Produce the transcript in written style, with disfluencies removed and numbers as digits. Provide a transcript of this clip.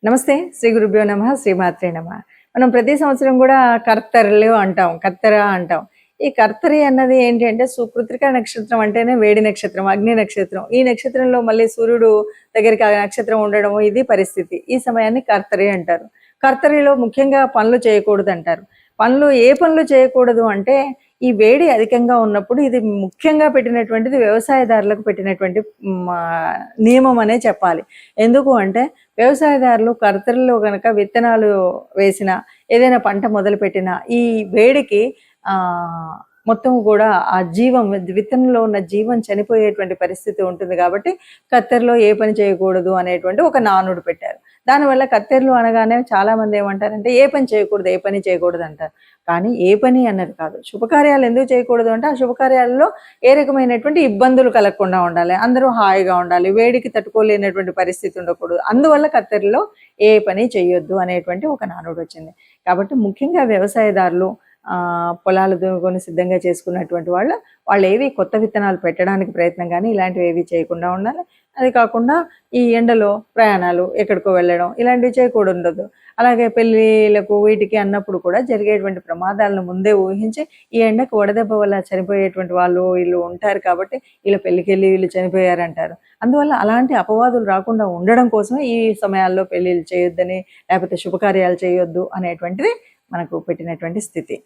నమస్తే. శ్రీ గురుభ్యో నమః. శ్రీమాత్రే నమః. మనం ప్రతి సంవత్సరం కూడా కర్తరులు అంటాం. కర్తెర అంటాం. ఈ కర్తరి అన్నది ఏంటి అంటే కృత్తికా నక్షత్రం అంటేనే వేడి నక్షత్రం, అగ్ని నక్షత్రం. ఈ నక్షత్రంలో మళ్ళీ సూర్యుడు దగ్గరికి ఆ నక్షత్రం ఉండడం ఇది పరిస్థితి. ఈ సమయాన్ని కర్తరి అంటారు. కర్తరిలో ముఖ్యంగా పనులు చేయకూడదు అంటారు. ఏ పనులు చేయకూడదు అంటే ఈ వేడి అధికంగా ఉన్నప్పుడు ఇది ముఖ్యంగా పెట్టినటువంటిది వ్యవసాయదారులకు పెట్టినటువంటి నియమం అనే చెప్పాలి. ఎందుకు అంటే వ్యవసాయదారులు కర్తరిలో కనుక విత్తనాలు వేసిన ఏదైనా పంట మొదలుపెట్టినా ఈ వేడికి మొత్తం కూడా ఆ విత్తనంలో ఉన్న జీవం చనిపోయేటువంటి పరిస్థితి ఉంటుంది. కాబట్టి కత్తెరలో ఏ పని చేయకూడదు అనేటువంటి ఒక నానుడు పెట్టారు. దానివల్ల కత్తెరలు అనగానే చాలా మంది ఏమంటారంటే ఏ పని చేయకూడదు అంటారు. కానీ ఏ పని అన్నది కాదు. శుభకార్యాలు ఎందుకు చేయకూడదు అంటే ఆ శుభకార్యాలలో ఏ రకమైనటువంటి ఇబ్బందులు కలగకుండా ఉండాలి, అందరూ హాయిగా ఉండాలి, వేడికి తట్టుకోలేనటువంటి పరిస్థితి ఉండకూడదు. అందువల్ల కత్తెరలో ఏ పని చేయొద్దు అనేటువంటి ఒక నానుడు వచ్చింది. కాబట్టి ముఖ్యంగా వ్యవసాయదారులు పొలాలు దున్నుకొని సిద్ధంగా చేసుకున్నటువంటి వాళ్ళు ఏవి కొత్త విత్తనాలు పెట్టడానికి ప్రయత్నం కానీ ఇలాంటివి ఏవి చేయకుండా ఉండాలి. అది కాకుండా ఈ ఎండలో ప్రయాణాలు ఎక్కడికో వెళ్ళడం ఇలాంటివి చేయకూడదు. అలాగే పెళ్ళిళ్ళకు వీటికి అన్నప్పుడు కూడా జరిగేటువంటి ప్రమాదాలను ముందే ఊహించి ఈ ఎండకు వడదెబ్బ వల్ల చనిపోయేటువంటి వీళ్ళు ఉంటారు. కాబట్టి వీళ్ళ పెళ్ళికి వెళ్ళి వీళ్ళు చనిపోయారంటారు. అందువల్ల అలాంటి అపవాదులు రాకుండా ఉండడం కోసమే ఈ సమయాల్లో పెళ్ళిళ్ళు చేయొద్దని, లేకపోతే శుభకార్యాలు చేయొద్దు అనేటువంటిది మనకు పెట్టినటువంటి స్థితి.